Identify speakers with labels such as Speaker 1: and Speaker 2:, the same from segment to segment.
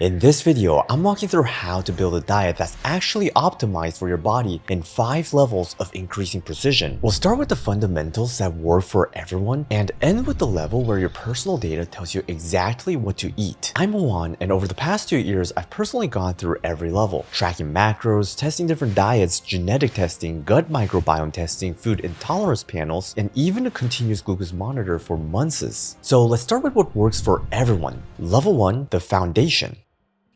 Speaker 1: In this video, I'm walking through how to build a diet that's actually optimized for your body in 5 levels of increasing precision. We'll start with the fundamentals that work for everyone and end with the level where your personal data tells you exactly what to eat. I'm Juan, and over the past 2 years, I've personally gone through every level, tracking macros, testing different diets, genetic testing, gut microbiome testing, food intolerance panels, and even a continuous glucose monitor for months. So let's start with what works for everyone. Level 1, the foundation.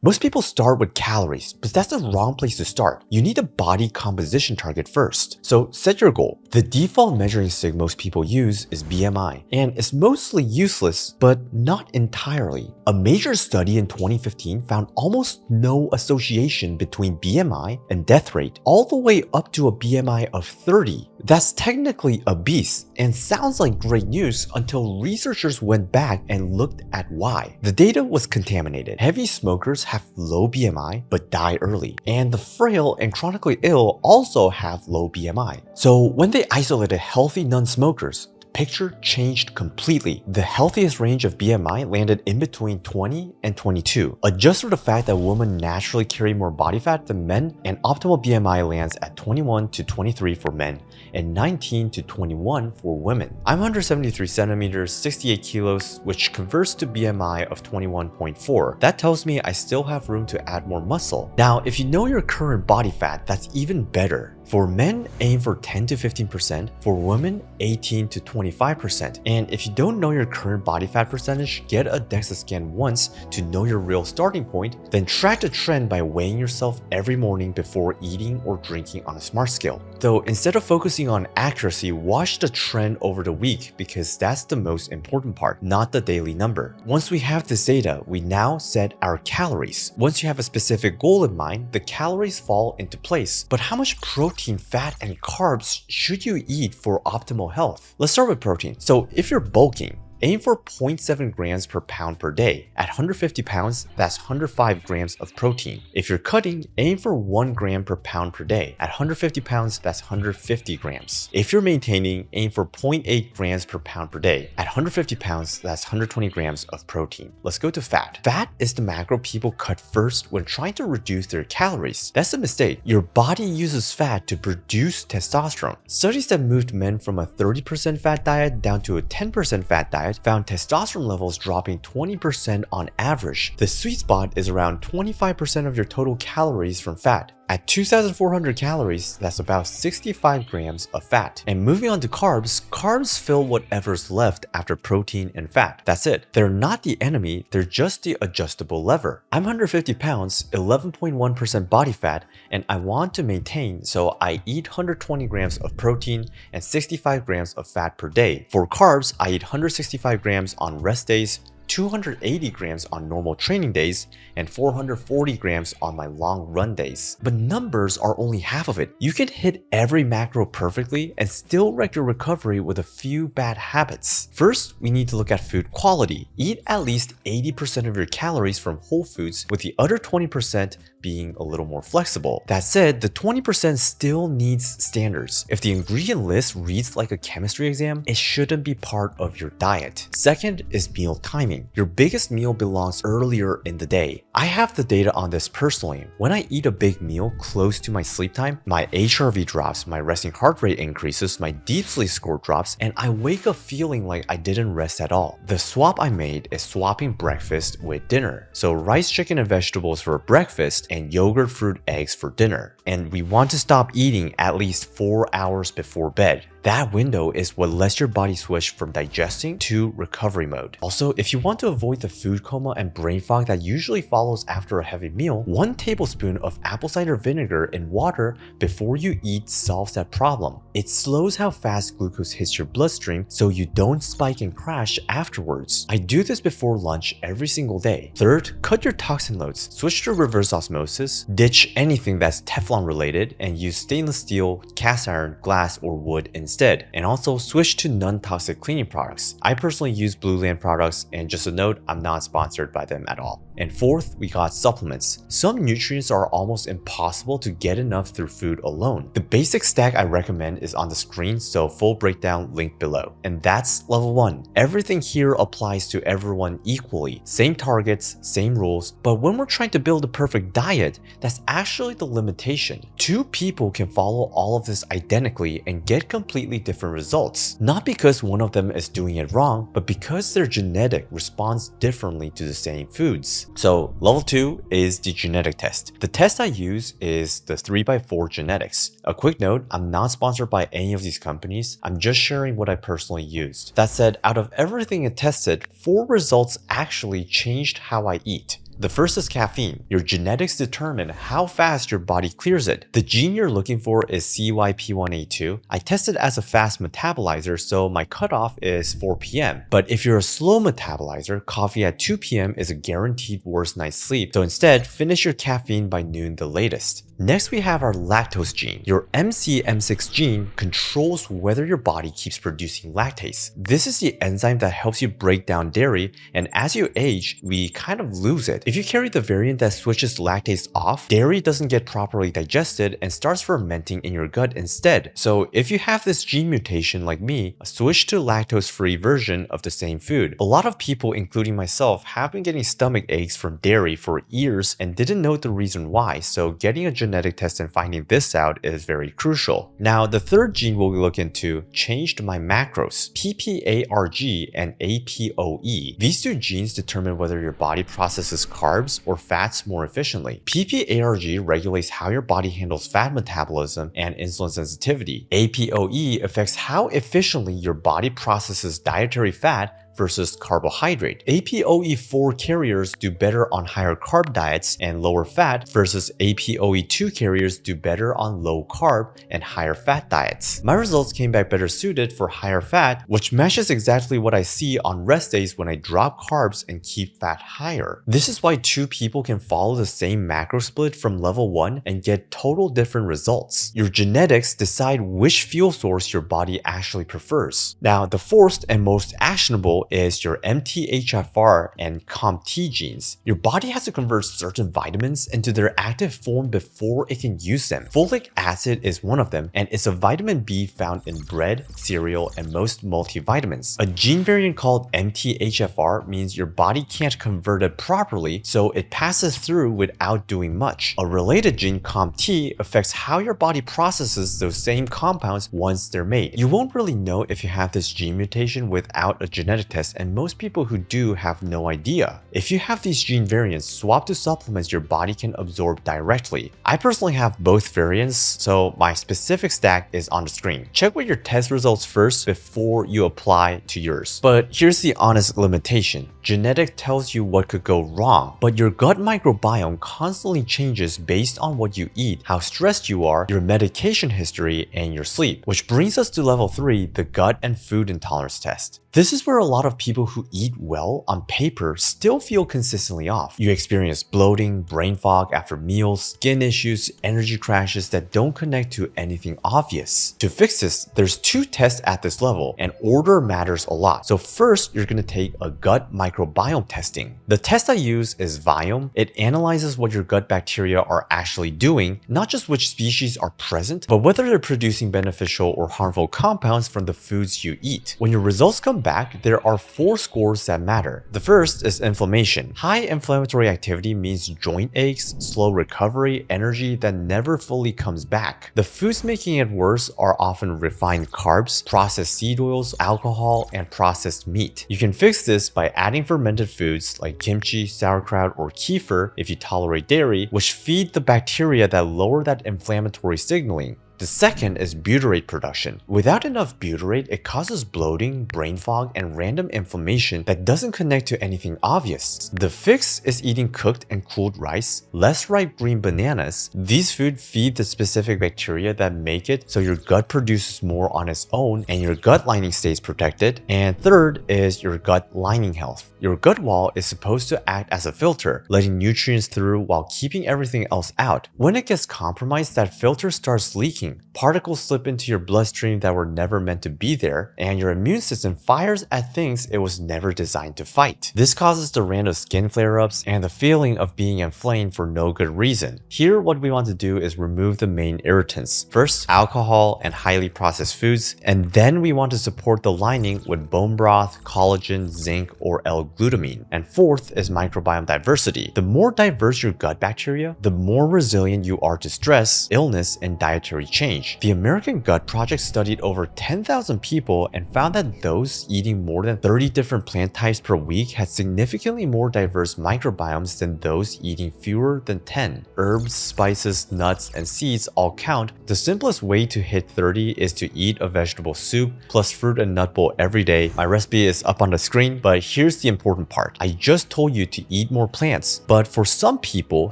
Speaker 1: Most people start with calories, but that's the wrong place to start. You need a body composition target first. So set your goal. The default measuring stick most people use is BMI, and it's mostly useless, but not entirely. A major study in 2015 found almost no association between BMI and death rate, all the way up to a BMI of 30. That's technically obese and sounds like great news until researchers went back and looked at why. The data was contaminated. Heavy smokers have low BMI but die early, and the frail and chronically ill also have low BMI. So when they isolated healthy non-smokers, picture changed completely. The healthiest range of BMI landed in between 20 and 22. Adjust for the fact that women naturally carry more body fat than men, and optimal BMI lands at 21 to 23 for men and 19 to 21 for women. I'm 173 centimeters, 68 kilos, which converts to BMI of 21.4. That tells me I still have room to add more muscle. Now, if you know your current body fat, that's even better. For men, aim for 10 to 15%, for women, 18 to 25%. And if you don't know your current body fat percentage, get a DEXA scan once to know your real starting point, then track the trend by weighing yourself every morning before eating or drinking on a smart scale. Though instead of focusing on accuracy, watch the trend over the week because that's the most important part, not the daily number. Once we have this data, we now set our calories. Once you have a specific goal in mind, the calories fall into place. But how much protein, fat, and carbs should you eat for optimal health? Let's start with protein. So if you're bulking, aim for 0.7 grams per pound per day. At 150 pounds, that's 105 grams of protein. If you're cutting, aim for 1 gram per pound per day. At 150 pounds, that's 150 grams. If you're maintaining, aim for 0.8 grams per pound per day. At 150 pounds, that's 120 grams of protein. Let's go to fat. Fat is the macro people cut first when trying to reduce their calories. That's a mistake. Your body uses fat to produce testosterone. Studies that moved men from a 30% fat diet down to a 10% fat diet found testosterone levels dropping 20% on average. The sweet spot is around 25% of your total calories from fat. At 2,400 calories, that's about 65 grams of fat. And moving on to carbs, carbs fill whatever's left after protein and fat. That's it. They're not the enemy, they're just the adjustable lever. I'm 150 pounds, 11.1% body fat, and I want to maintain, so I eat 120 grams of protein and 65 grams of fat per day. For carbs, I eat 165 grams on rest days, 280 grams on normal training days, and 440 grams on my long run days. But numbers are only half of it. You can hit every macro perfectly and still wreck your recovery with a few bad habits. First, we need to look at food quality. Eat at least 80% of your calories from whole foods, with the other 20% being a little more flexible. That said, the 20% still needs standards. If the ingredient list reads like a chemistry exam, it shouldn't be part of your diet. Second is meal timing. Your biggest meal belongs earlier in the day. I have the data on this personally. When I eat a big meal close to my sleep time, my HRV drops, my resting heart rate increases, my deep sleep score drops, and I wake up feeling like I didn't rest at all. The swap I made is swapping breakfast with dinner. So rice, chicken, and vegetables for breakfast and yogurt, fruit, eggs for dinner. And we want to stop eating at least 4 hours before bed. That window is what lets your body switch from digesting to recovery mode. Also, if you want to avoid the food coma and brain fog that usually follows after a heavy meal, 1 tablespoon of apple cider vinegar in water before you eat solves that problem. It slows how fast glucose hits your bloodstream so you don't spike and crash afterwards. I do this before lunch every single day. Third, cut your toxin loads. Switch to reverse osmosis, ditch anything that's Teflon related, and use stainless steel, cast iron, glass, or wood instead. And also switch to non-toxic cleaning products. I personally use Blue Land products, and just a note, I'm not sponsored by them at all. And fourth, we got supplements. Some nutrients are almost impossible to get enough through food alone. The basic stack I recommend is on the screen, so full breakdown linked below. And that's level 1. Everything here applies to everyone equally. Same targets, same rules, but when we're trying to build a perfect diet, that's actually the limitation. Two people can follow all of this identically and get completely different results. Not because one of them is doing it wrong, but because their genetic responds differently to the same foods. So level 2 is the genetic test. The test I use is the 3x4 genetics. A quick note, I'm not sponsored by any of these companies. I'm just sharing what I personally used. That said, out of everything it tested, 4 results actually changed how I eat. The first is caffeine. Your genetics determine how fast your body clears it. The gene you're looking for is CYP1A2. I tested as a fast metabolizer, so my cutoff is 4 p.m. But if you're a slow metabolizer, coffee at 2 p.m. is a guaranteed worse night's sleep. So instead, finish your caffeine by noon the latest. Next, we have our lactose gene. Your MCM6 gene controls whether your body keeps producing lactase. This is the enzyme that helps you break down dairy, and as you age, we kind of lose it. If you carry the variant that switches lactase off, dairy doesn't get properly digested and starts fermenting in your gut instead. So if you have this gene mutation like me, switch to lactose-free version of the same food. A lot of people, including myself, have been getting stomach aches from dairy for years and didn't know the reason why, so getting a genetic test and finding this out is very crucial. Now, the third gene we'll look into changed my macros, PPARG and APOE. These two genes determine whether your body processes carbs or fats more efficiently. PPARG regulates how your body handles fat metabolism and insulin sensitivity. APOE affects how efficiently your body processes dietary fat versus carbohydrate. APOE4 carriers do better on higher carb diets and lower fat versus APOE2 carriers do better on low carb and higher fat diets. My results came back better suited for higher fat, which matches exactly what I see on rest days when I drop carbs and keep fat higher. This is why two people can follow the same macro split from level 1 and get total different results. Your genetics decide which fuel source your body actually prefers. Now, the fourth and most actionable is your MTHFR and COMT genes. Your body has to convert certain vitamins into their active form before it can use them. Folic acid is one of them, and it's a vitamin B found in bread, cereal, and most multivitamins. A gene variant called MTHFR means your body can't convert it properly, so it passes through without doing much. A related gene, COMT, affects how your body processes those same compounds once they're made. You won't really know if you have this gene mutation without a genetic test, and most people who do have no idea. If you have these gene variants, swap to supplements your body can absorb directly. I personally have both variants, so my specific stack is on the screen. Check with your test results first before you apply to yours. But here's the honest limitation. Genetic tells you what could go wrong, but your gut microbiome constantly changes based on what you eat, how stressed you are, your medication history, and your sleep. Which brings us to level 3, the gut and food intolerance test. This is where a lot of people who eat well on paper still feel consistently off. You experience bloating, brain fog after meals, skin issues, energy crashes that don't connect to anything obvious. To fix this, there's 2 tests at this level, and order matters a lot. So first, you're going to take a gut microbiome testing. The test I use is Viome. It analyzes what your gut bacteria are actually doing, not just which species are present, but whether they're producing beneficial or harmful compounds from the foods you eat. When your results come back, there are 4 scores that matter. The first is inflammation. High inflammatory activity means joint aches, slow recovery, energy that never fully comes back. The foods making it worse are often refined carbs, processed seed oils, alcohol, and processed meat. You can fix this by adding fermented foods like kimchi, sauerkraut, or kefir if you tolerate dairy, which feed the bacteria that lower that inflammatory signaling. The second is butyrate production. Without enough butyrate, it causes bloating, brain fog, and random inflammation that doesn't connect to anything obvious. The fix is eating cooked and cooled rice, less ripe green bananas. These foods feed the specific bacteria that make it so your gut produces more on its own and your gut lining stays protected. And third is your gut lining health. Your gut wall is supposed to act as a filter, letting nutrients through while keeping everything else out. When it gets compromised, that filter starts leaking eating. Particles slip into your bloodstream that were never meant to be there, and your immune system fires at things it was never designed to fight. This causes the random skin flare-ups and the feeling of being inflamed for no good reason. Here, what we want to do is remove the main irritants. First, alcohol and highly processed foods, and then we want to support the lining with bone broth, collagen, zinc, or L-glutamine. And fourth is microbiome diversity. The more diverse your gut bacteria, the more resilient you are to stress, illness, and dietary change. The American Gut Project studied over 10,000 people and found that those eating more than 30 different plant types per week had significantly more diverse microbiomes than those eating fewer than 10. Herbs, spices, nuts, and seeds all count. The simplest way to hit 30 is to eat a vegetable soup plus fruit and nut bowl every day. My recipe is up on the screen, but here's the important part. I just told you to eat more plants, but for some people,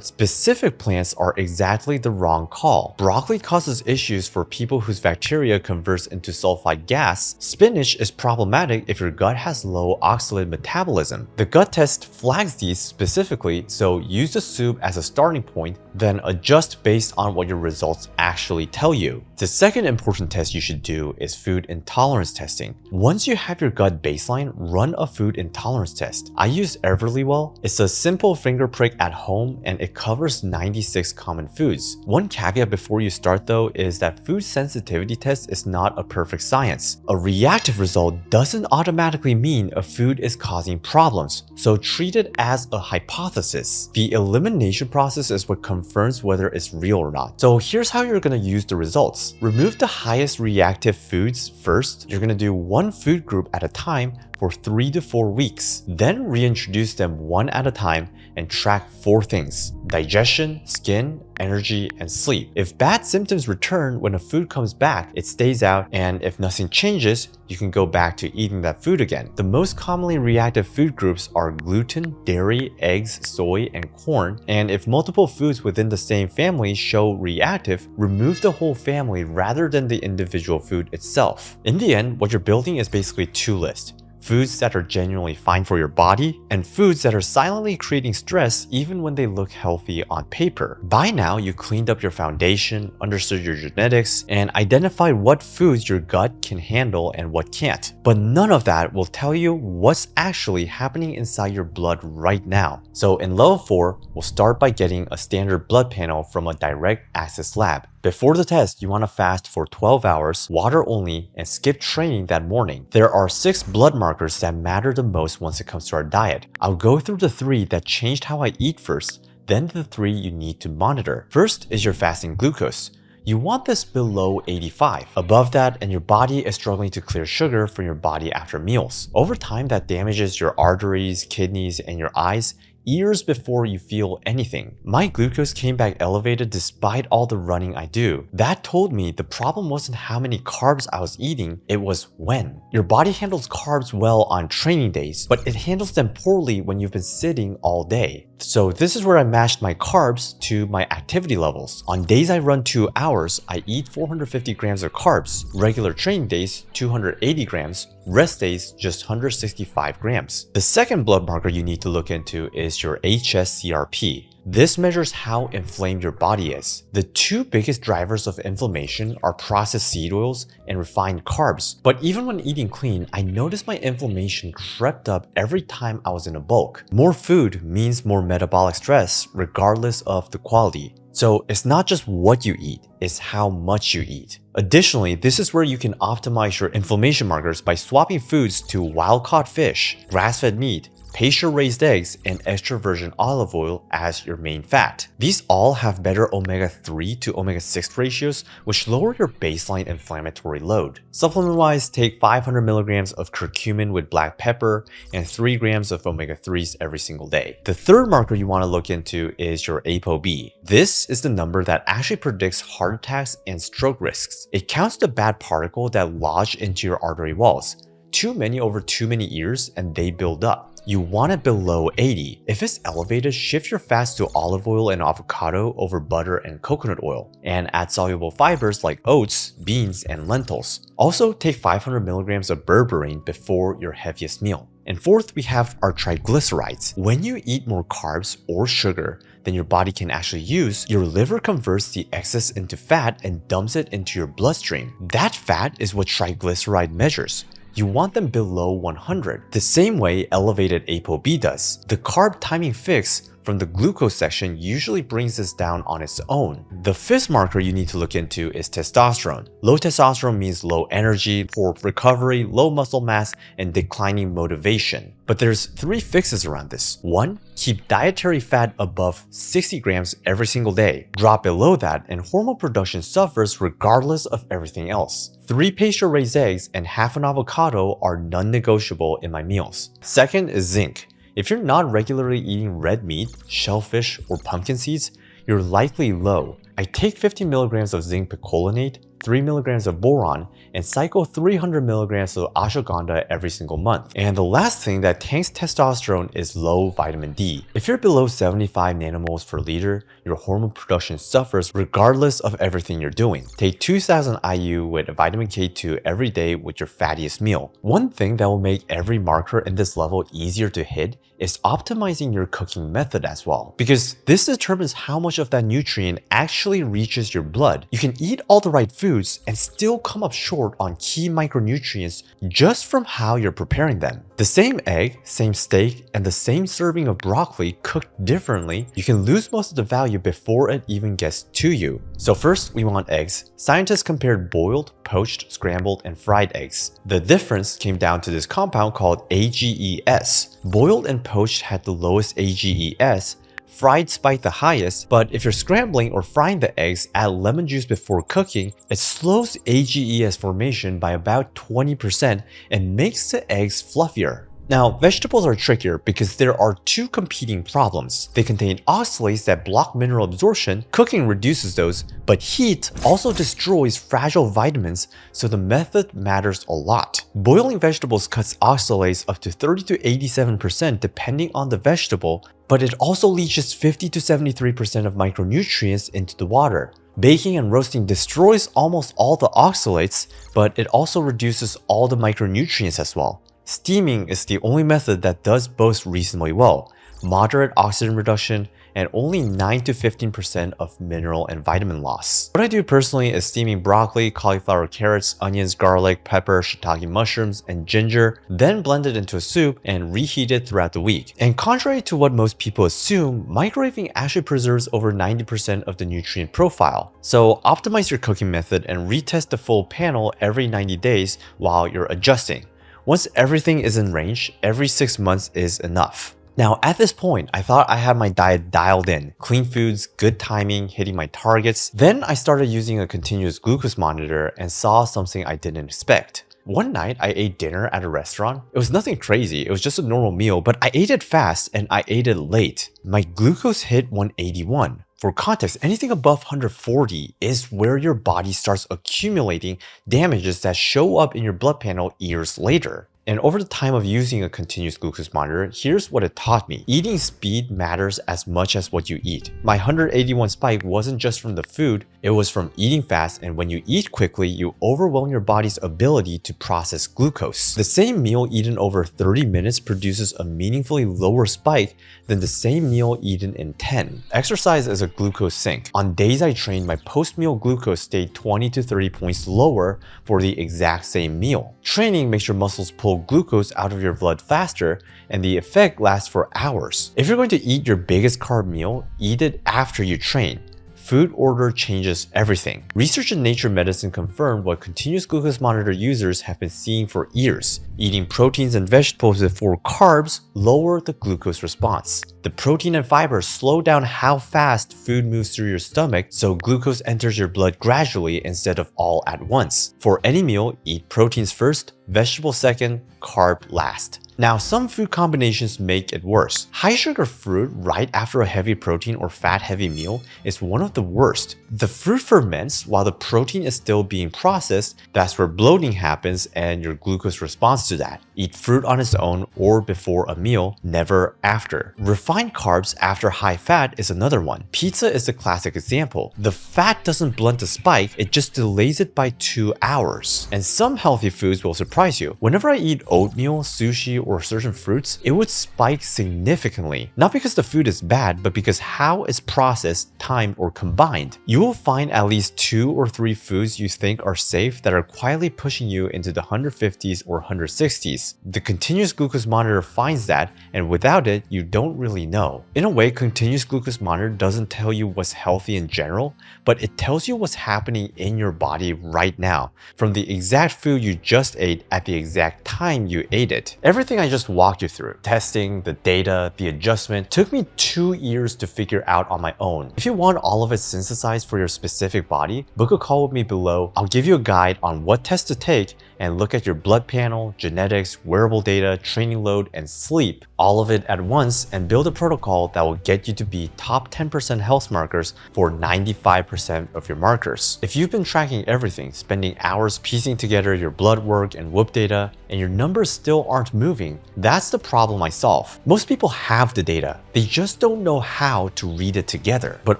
Speaker 1: specific plants are exactly the wrong call. Broccoli causes issues for people whose bacteria converts into sulfide gas. Spinach is problematic if your gut has low oxalate metabolism. The gut test flags these specifically, so use the soup as a starting point, then adjust based on what your results actually tell you. The second important test you should do is food intolerance testing. Once you have your gut baseline, run a food intolerance test. I use Everlywell. It's a simple finger prick at home and it covers 96 common foods. One caveat before you start though is that food sensitivity test is not a perfect science. A reactive result doesn't automatically mean a food is causing problems, so treat it as a hypothesis. The elimination process is what confirms whether it's real or not. So here's how you're going to use the results. Remove the highest reactive foods first. You're going to do one food group at a time for 3 to 4 weeks. Then reintroduce them one at a time and track 4 things: digestion, skin, energy, and sleep. If bad symptoms return when a food comes back, it stays out, and if nothing changes, you can go back to eating that food again. The most commonly reactive food groups are gluten, dairy, eggs, soy, and corn. And if multiple foods within the same family show reactive, remove the whole family rather than the individual food itself. In the end, what you're building is basically 2 lists: foods that are genuinely fine for your body, and foods that are silently creating stress even when they look healthy on paper. By now, you cleaned up your foundation, understood your genetics, and identified what foods your gut can handle and what can't. But none of that will tell you what's actually happening inside your blood right now. So in level 4, we'll start by getting a standard blood panel from a direct access lab. Before the test, you want to fast for 12 hours, water only, and skip training that morning. There are 6 blood markers that matter the most once it comes to our diet. I'll go through the 3 that changed how I eat first, then the 3 you need to monitor. First is your fasting glucose. You want this below 85. Above that, and your body is struggling to clear sugar from your body after meals. Over time, that damages your arteries, kidneys, and your eyes years before you feel anything. My glucose came back elevated despite all the running I do. That told me the problem wasn't how many carbs I was eating, it was when. Your body handles carbs well on training days, but it handles them poorly when you've been sitting all day. So this is where I matched my carbs to my activity levels. On days I run 2 hours, I eat 450 grams of carbs. Regular training days, 280 grams. Rest days, just 165 grams. The second blood marker you need to look into is your HSCRP. This measures how inflamed your body is. The 2 biggest drivers of inflammation are processed seed oils and refined carbs. But even when eating clean, I noticed my inflammation crept up every time I was in a bulk. More food means more metabolic stress, regardless of the quality. So it's not just what you eat, it's how much you eat. Additionally, this is where you can optimize your inflammation markers by swapping foods to wild-caught fish, grass-fed meat, pasture-raised eggs, and extra virgin olive oil as your main fat. These all have better omega-3 to omega-6 ratios, which lower your baseline inflammatory load. Supplement-wise, take 500 milligrams of curcumin with black pepper and 3 grams of omega-3s every single day. The third marker you want to look into is your ApoB. This is the number that actually predicts heart attacks and stroke risks. It counts the bad particle that lodge into your artery walls. Too many over too many years and they build up. You want it below 80. If it's elevated, shift your fast to olive oil and avocado over butter and coconut oil, and add soluble fibers like oats, beans, and lentils. Also, take 500 milligrams of berberine before your heaviest meal. And fourth, we have our triglycerides. When you eat more carbs or sugar, than your body can actually use, your liver converts the excess into fat and dumps it into your bloodstream. That fat is what triglyceride measures. You want them below 100, the same way elevated ApoB does. The carb timing fix from the glucose section usually brings this down on its own. The fifth marker you need to look into is testosterone. Low testosterone means low energy, poor recovery, low muscle mass, and declining motivation. But there's 3 fixes around this. 1. Keep dietary fat above 60 grams every single day. Drop below that and hormone production suffers regardless of everything else. 3 pasture-raised eggs and half an avocado are non-negotiable in my meals. Second is zinc. If you're not regularly eating red meat, shellfish, or pumpkin seeds, you're likely low. I take 50 milligrams of zinc picolinate, 3 milligrams of boron, and cycle 300 milligrams of ashwagandha every single month. And the last thing that tanks testosterone is low vitamin D. If you're below 75 nanomoles per liter, your hormone production suffers regardless of everything you're doing. Take 2000 IU with vitamin K2 every day with your fattiest meal. One thing that will make every marker in this level easier to hit is optimizing your cooking method as well, because this determines how much of that nutrient actually reaches your blood. You can eat all the right foods and still come up short on key micronutrients just from how you're preparing them. The same egg, same steak, and the same serving of broccoli cooked differently, you can lose most of the value before it even gets to you. So first, we want eggs. Scientists compared boiled, poached, scrambled, and fried eggs. The difference came down to this compound called AGES. Boiled and poached had the lowest AGES, fried spiked the highest, but if you're scrambling or frying the eggs, add lemon juice before cooking, it slows AGES formation by about 20% and makes the eggs fluffier. Now, vegetables are trickier because there are 2 competing problems. They contain oxalates that block mineral absorption, cooking reduces those, but heat also destroys fragile vitamins, so the method matters a lot. Boiling vegetables cuts oxalates up to 30 to 87% depending on the vegetable, but it also leaches 50 to 73% of micronutrients into the water. Baking and roasting destroys almost all the oxalates, but it also reduces all the micronutrients as well. Steaming is the only method that does both reasonably well, moderate oxygen reduction, and only 9 to 15% of mineral and vitamin loss. What I do personally is steaming broccoli, cauliflower, carrots, onions, garlic, pepper, shiitake mushrooms, and ginger, then blend it into a soup and reheat it throughout the week. And contrary to what most people assume, microwaving actually preserves over 90% of the nutrient profile. So optimize your cooking method and retest the full panel every 90 days while you're adjusting. Once everything is in range, every 6 months is enough. Now, at this point, I thought I had my diet dialed in. Clean foods, good timing, hitting my targets. Then I started using a continuous glucose monitor and saw something I didn't expect. One night, I ate dinner at a restaurant. It was nothing crazy, it was just a normal meal, but I ate it fast and I ate it late. My glucose hit 181. For context, anything above 140 is where your body starts accumulating damages that show up in your blood panel years later. And over the time of using a continuous glucose monitor, here's what it taught me. Eating speed matters as much as what you eat. My 181 spike wasn't just from the food, it was from eating fast, and when you eat quickly, you overwhelm your body's ability to process glucose. The same meal eaten over 30 minutes produces a meaningfully lower spike than the same meal eaten in 10. Exercise is a glucose sink. On days I trained, my post-meal glucose stayed 20 to 30 points lower for the exact same meal. Training makes your muscles pull glucose out of your blood faster, and the effect lasts for hours. If you're going to eat your biggest carb meal, eat it after you train. Food order changes everything. Research in Nature Medicine confirmed what continuous glucose monitor users have been seeing for years. Eating proteins and vegetables before carbs lower the glucose response. The protein and fiber slow down how fast food moves through your stomach, so glucose enters your blood gradually instead of all at once. For any meal, eat proteins first, vegetables second, carb last. Now, some food combinations make it worse. High sugar fruit right after a heavy protein or fat heavy meal is one of the worst. The fruit ferments while the protein is still being processed. That's where bloating happens and your glucose responds to that. Eat fruit on its own or before a meal, never after. Refined carbs after high fat is another one. Pizza is the classic example. The fat doesn't blunt the spike, it just delays it by 2 hours. And some healthy foods will surprise you. Whenever I eat oatmeal, sushi, or certain fruits, it would spike significantly. Not because the food is bad, but because how it's processed, timed, or combined. You will find at least 2 or 3 foods you think are safe that are quietly pushing you into the 150s or 160s. The continuous glucose monitor finds that, and without it, you don't really know. In a way, continuous glucose monitor doesn't tell you what's healthy in general, but it tells you what's happening in your body right now, from the exact food you just ate at the exact time you ate it. Everything I just walked you through, testing, the data, the adjustment, took me 2 years to figure out on my own. If you want all of it synthesized for your specific body, book a call with me below. I'll give you a guide on what tests to take and look at your blood panel, genetics, wearable data, training load, and sleep, all of it at once, and build a protocol that will get you to be top 10% health markers for 95% of your markers. If you've been tracking everything, spending hours piecing together your blood work and whoop data, and your numbers still aren't moving, that's the problem I solve. Most people have the data, they just don't know how to read it together. But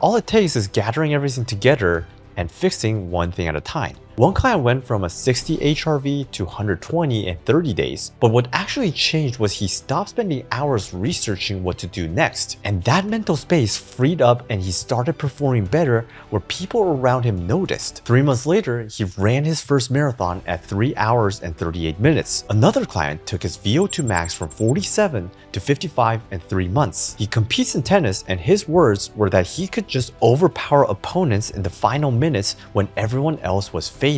Speaker 1: all it takes is gathering everything together and fixing one thing at a time. One client went from a 60 HRV to 120 in 30 days, but what actually changed was he stopped spending hours researching what to do next. And that mental space freed up and he started performing better where people around him noticed. 3 months later, he ran his first marathon at 3 hours and 38 minutes. Another client took his VO2 max from 47 to 55 in 3 months. He competes in tennis and his words were that he could just overpower opponents in the final minutes when everyone else was fading.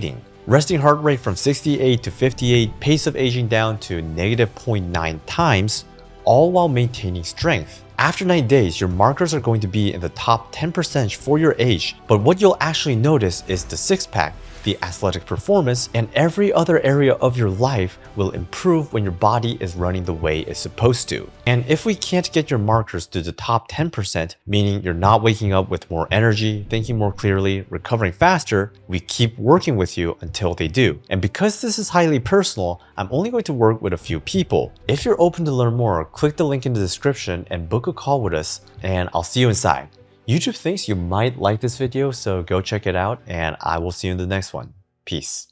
Speaker 1: Resting heart rate from 68 to 58, pace of aging down to negative 0.9 times, all while maintaining strength. After 9 days, your markers are going to be in the top 10% for your age, but what you'll actually notice is the six-pack, the athletic performance, and every other area of your life will improve when your body is running the way it's supposed to. And if we can't get your markers to the top 10%, meaning you're not waking up with more energy, thinking more clearly, recovering faster, we keep working with you until they do. And because this is highly personal, I'm only going to work with a few people. If you're open to learn more, click the link in the description and book a call with us, and I'll see you inside. YouTube thinks you might like this video, so go check it out, and I will see you in the next one. Peace.